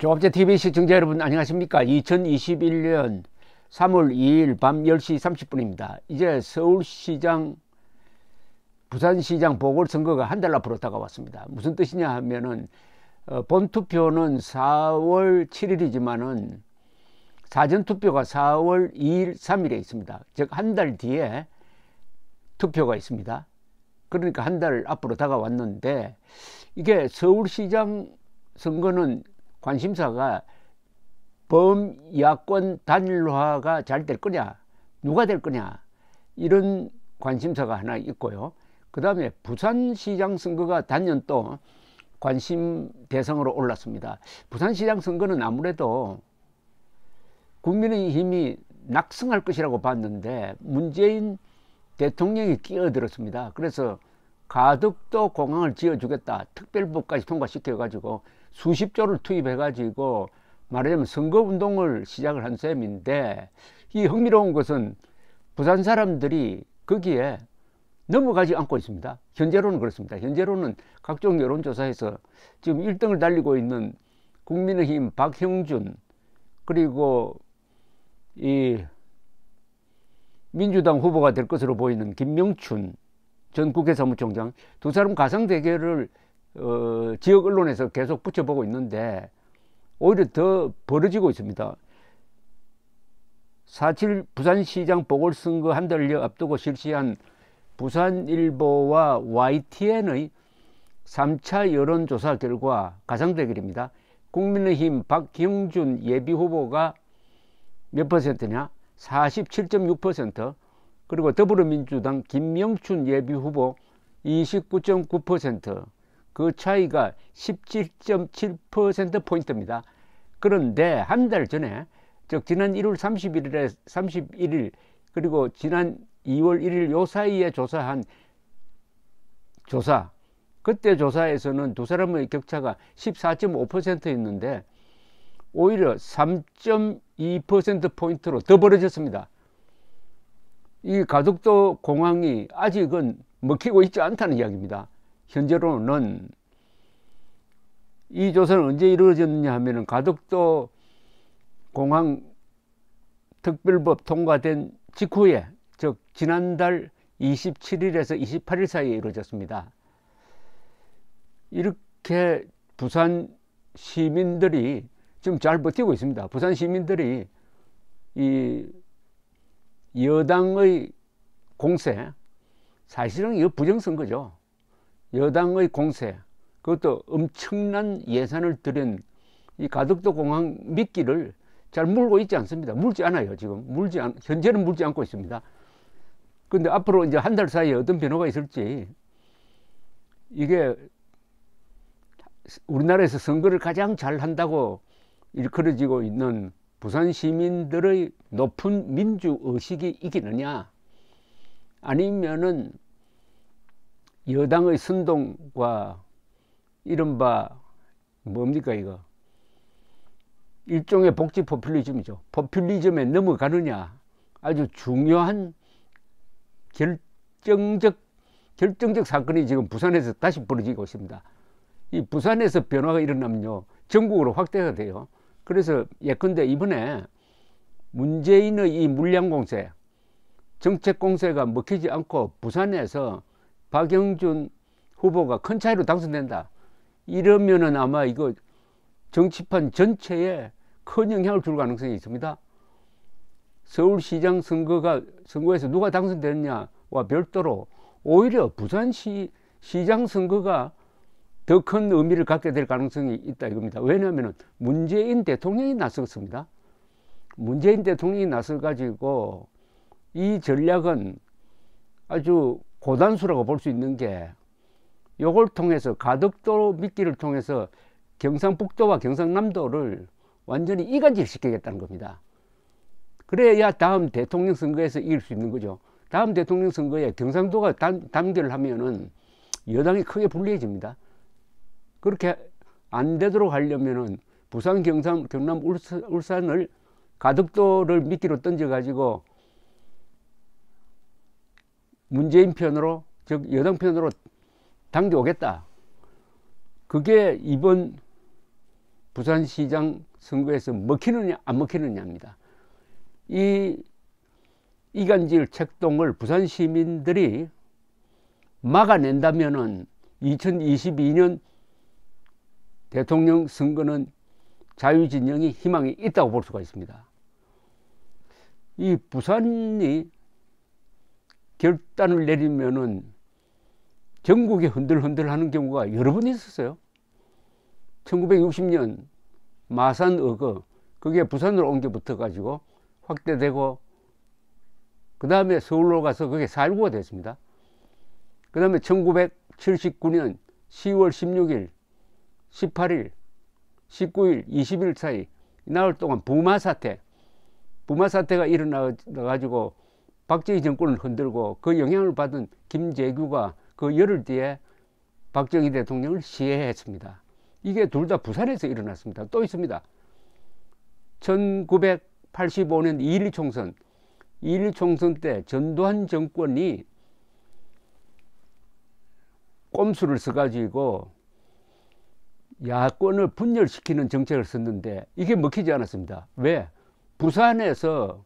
조갑제 TV 시청자 여러분 안녕하십니까? 2021년 3월 2일 밤 10시 30분입니다. 이제 서울시장, 부산시장 보궐선거가 한 달 앞으로 다가왔습니다. 무슨 뜻이냐 하면은 본투표는 4월 7일이지만은 사전투표가 4월 2일, 3일에 있습니다. 즉 한 달 뒤에 투표가 있습니다. 그러니까 한 달 앞으로 다가왔는데, 이게 서울시장 선거는 관심사가 범야권 단일화가 잘 될 거냐, 누가 될 거냐, 이런 관심사가 하나 있고요. 그 다음에 부산시장 선거가 단연 또 관심 대상으로 올랐습니다. 부산시장 선거는 아무래도 국민의힘이 낙승할 것이라고 봤는데 문재인 대통령이 끼어들었습니다. 그래서 가덕도 공항을 지어주겠다, 특별법까지 통과시켜 가지고 수십조를 투입해 가지고 말하자면 선거운동을 시작을 한 셈인데, 이 흥미로운 것은 부산 사람들이 거기에 넘어가지 않고 있습니다. 현재로는 그렇습니다. 현재로는 각종 여론조사에서 지금 1등을 달리고 있는 국민의힘 박형준, 그리고 이 민주당 후보가 될 것으로 보이는 김명춘 전 국회 사무총장, 두 사람 가상 대결을 지역 언론에서 계속 붙여보고 있는데 오히려 더 벌어지고 있습니다. 4.7 부산시장 보궐선거 한 달여 앞두고 실시한 부산일보와 YTN의 3차 여론조사 결과 가상 대결입니다. 국민의힘 박형준 예비후보가 몇 퍼센트냐? 47.6%, 그리고 더불어민주당 김명춘 예비후보 29.9%, 그 차이가 17.7%포인트입니다. 그런데 한 달 전에, 즉 지난 1월 31일 그리고 지난 2월 1일 요 사이에 조사한 조사, 그때 조사에서는 두 사람의 격차가 14.5%였는데 오히려 3.2%포인트로 더 벌어졌습니다. 이 가덕도 공항이 아직은 먹히고 있지 않다는 이야기입니다. 현재로는 이 조사는 언제 이루어졌느냐 하면은 가덕도 공항 특별법 통과된 직후에, 즉 지난달 27일에서 28일 사이에 이루어졌습니다. 이렇게 부산 시민들이 지금 잘 버티고 있습니다. 부산 시민들이 이 여당의 공세, 사실은 이거 부정선거죠. 여당의 공세, 그것도 엄청난 예산을 들인 이 가덕도 공항 미끼를 잘 물고 있지 않습니다. 물지 않아요. 지금 현재는 물지 않고 있습니다. 근데 앞으로 이제 한 달 사이에 어떤 변화가 있을지, 이게 우리나라에서 선거를 가장 잘 한다고 일컬어지고 있는 부산 시민들의 높은 민주의식이 이기느냐, 아니면은 여당의 선동과 이른바 뭡니까 이거, 일종의 복지 포퓰리즘이죠. 포퓰리즘에 넘어가느냐, 아주 중요한 결정적 사건이 지금 부산에서 다시 벌어지고 있습니다. 이 부산에서 변화가 일어나면요, 전국으로 확대가 돼요. 그래서 예컨대 이번에 문재인의 이 물량 공세, 정책 공세가 먹히지 않고 부산에서 박영준 후보가 큰 차이로 당선된다, 이러면은 아마 이거 정치판 전체에 큰 영향을 줄 가능성이 있습니다. 서울시장 선거에서 누가 당선되느냐와 별도로 오히려 부산시장 선거가 더 큰 의미를 갖게 될 가능성이 있다 이겁니다. 왜냐하면 문재인 대통령이 나섰습니다. 문재인 대통령이 나서 가지고 이 전략은 아주 고단수라고 볼 수 있는 게, 요걸 통해서 가덕도 미끼를 통해서 경상북도와 경상남도를 완전히 이간질 시키겠다는 겁니다. 그래야 다음 대통령 선거에서 이길 수 있는 거죠. 다음 대통령 선거에 경상도가 단결을 하면은 여당이 크게 불리해집니다. 그렇게 안 되도록 하려면은 부산, 경남, 울산을 가덕도를 미끼로 던져 가지고 문재인 편으로, 즉 여당 편으로 당겨오겠다. 그게 이번 부산시장 선거에서 먹히느냐 안 먹히느냐입니다. 이 이간질 책동을 부산 시민들이 막아낸다면은 2022년 대통령 선거는 자유진영이 희망이 있다고 볼 수가 있습니다. 이 부산이 결단을 내리면은 전국이 흔들흔들 하는 경우가 여러 번 있었어요. 1960년 마산 어거, 그게 부산으로 옮겨 붙어 가지고 확대되고, 그 다음에 서울로 가서 그게 4.19가 됐습니다. 그 다음에 1979년 10월 16일, 18일, 19일, 20일 사이 나흘 동안 부마사태가 일어나가지고 박정희 정권을 흔들고, 그 영향을 받은 김재규가 그 열흘 뒤에 박정희 대통령을 시해했습니다. 이게 둘 다 부산에서 일어났습니다. 또 있습니다. 1985년 2.12 총선 때 전두환 정권이 꼼수를 써가지고 야권을 분열시키는 정책을 썼는데 이게 먹히지 않았습니다. 왜? 부산에서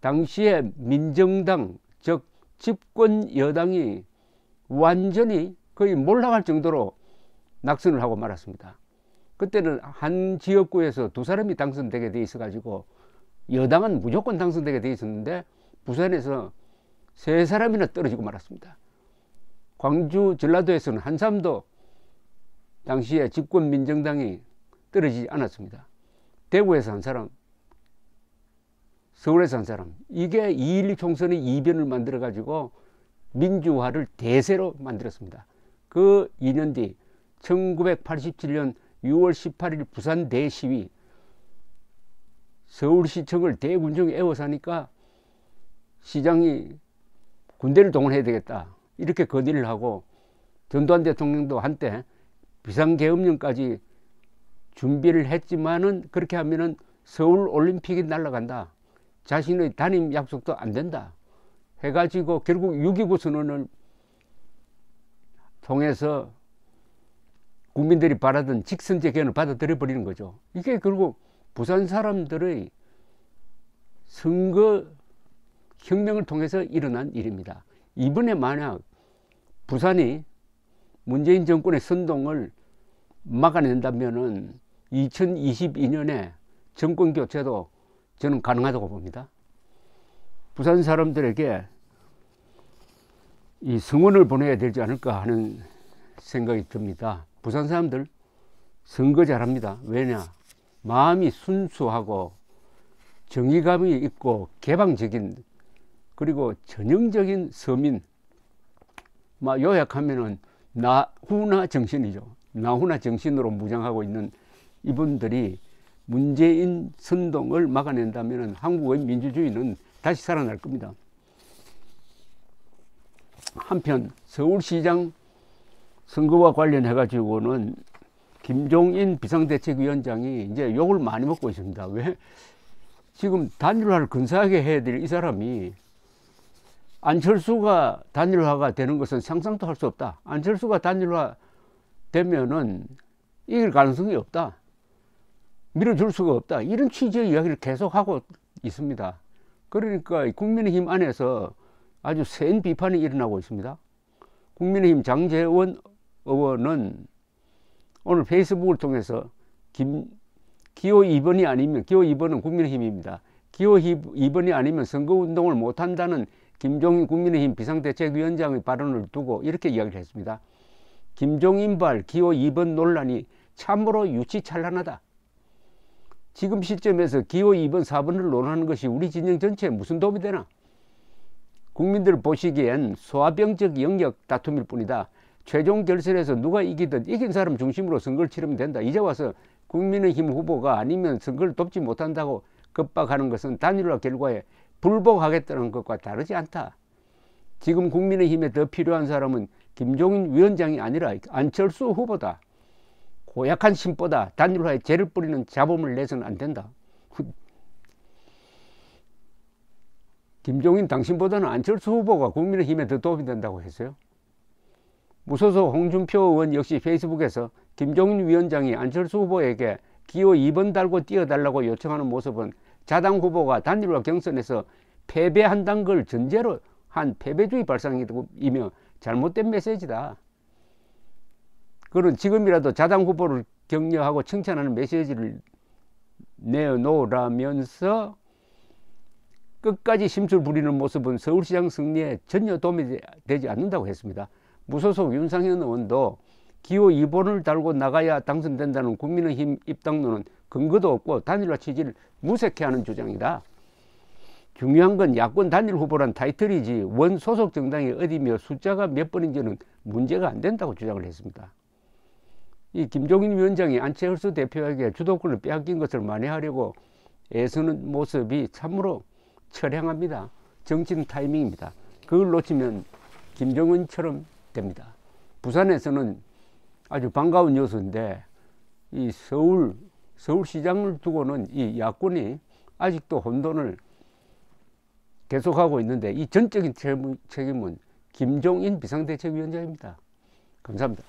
당시에 민정당, 즉 집권 여당이 완전히 거의 몰락할 정도로 낙선을 하고 말았습니다. 그때는 한 지역구에서 2사람이 당선되게 돼 있어 가지고 여당은 무조건 당선되게 돼 있었는데 부산에서 3사람이나 떨어지고 말았습니다. 광주, 전라도에서는 한 사람도 당시에 집권 민정당이 떨어지지 않았습니다. 대구에서 한 사람, 서울에서 한 사람. 이게 2.12 총선의 이변을 만들어 가지고 민주화를 대세로 만들었습니다. 그 2년 뒤 1987년 6월 18일 부산 대시위, 서울시청을 대군중에 에워싸니까 시장이 군대를 동원해야 되겠다 이렇게 건의를 하고, 전두환 대통령도 한때 비상계엄령까지 준비를 했지만은 그렇게 하면은 서울 올림픽이 날아간다, 자신의 단임 약속도 안 된다 해가지고 결국 6.29 선언을 통해서 국민들이 바라던 직선제 개헌을 받아들여 버리는 거죠. 이게 결국 부산 사람들의 선거 혁명을 통해서 일어난 일입니다. 이번에 만약 부산이 문재인 정권의 선동을 막아낸다면은 2022년에 정권 교체도 저는 가능하다고 봅니다. 부산 사람들에게 이 성원을 보내야 되지 않을까 하는 생각이 듭니다. 부산 사람들 선거 잘합니다. 왜냐? 마음이 순수하고 정의감이 있고 개방적인, 그리고 전형적인 서민, 요약하면은 나훈아 정신이죠. 나훈아 정신으로 무장하고 있는 이분들이 문재인 선동을 막아낸다면 한국의 민주주의는 다시 살아날 겁니다. 한편 서울시장 선거와 관련해 가지고는 김종인 비상대책위원장이 이제 욕을 많이 먹고 있습니다. 왜? 지금 단일화를 근사하게 해야 될 이 사람이 안철수가 단일화가 되는 것은 상상도 할 수 없다. 안철수가 단일화 되면은 이길 가능성이 없다. 밀어줄 수가 없다. 이런 취지의 이야기를 계속하고 있습니다. 그러니까 국민의힘 안에서 아주 센 비판이 일어나고 있습니다. 국민의힘 장제원 의원은 오늘 페이스북을 통해서 기호 2번이 아니면, 기호 2번은 국민의힘입니다. 기호 2번이 아니면 선거운동을 못한다는 김종인 국민의힘 비상대책위원장의 발언을 두고 이렇게 이야기를 했습니다. 김종인발 기호 2번 논란이 참으로 유치찬란하다. 지금 시점에서 기호 2번, 4번을 논하는 것이 우리 진영 전체에 무슨 도움이 되나? 국민들 보시기엔 소화병적 영역 다툼일 뿐이다. 최종 결선에서 누가 이기든 이긴 사람 중심으로 선거를 치르면 된다. 이제 와서 국민의힘 후보가 아니면 선거를 돕지 못한다고 겁박하는 것은 단일화 결과에 불복하겠다는 것과 다르지 않다. 지금 국민의힘에 더 필요한 사람은 김종인 위원장이 아니라 안철수 후보다. 고약한 심보다 단일화에 죄를 뿌리는 잡음을 내서는 안 된다. 김종인 당신보다는 안철수 후보가 국민의힘에 더 도움이 된다고 했어요. 무소속 홍준표 의원 역시 페이스북에서 김종인 위원장이 안철수 후보에게 기호 2번 달고 뛰어달라고 요청하는 모습은 자당 후보가 단일화 경선에서 패배한다는 걸 전제로 한 패배주의 발상이며 잘못된 메시지다. 그는 지금이라도 자당 후보를 격려하고 칭찬하는 메시지를 내놓으라면서 끝까지 심술 부리는 모습은 서울시장 승리에 전혀 도움이 되지 않는다고 했습니다. 무소속 윤상현 의원도 기호 2번을 달고 나가야 당선된다는 국민의힘 입당론은 근거도 없고 단일화 취지를 무색해하는 주장이다. 중요한 건 야권 단일 후보란 타이틀이지 원 소속 정당이 어디며 숫자가 몇 번인지는 문제가 안 된다고 주장을 했습니다. 이 김종인 위원장이 안철수 대표에게 주도권을 빼앗긴 것을 만회하려고 애쓰는 모습이 참으로 처량합니다. 정치는 타이밍입니다. 그걸 놓치면 김정은처럼 됩니다. 부산에서는 아주 반가운 뉴스인데 이 서울시장을 두고는 이 야권이 아직도 혼돈을 계속하고 있는데 이 전적인 책임은 김종인 비상대책위원장입니다. 감사합니다.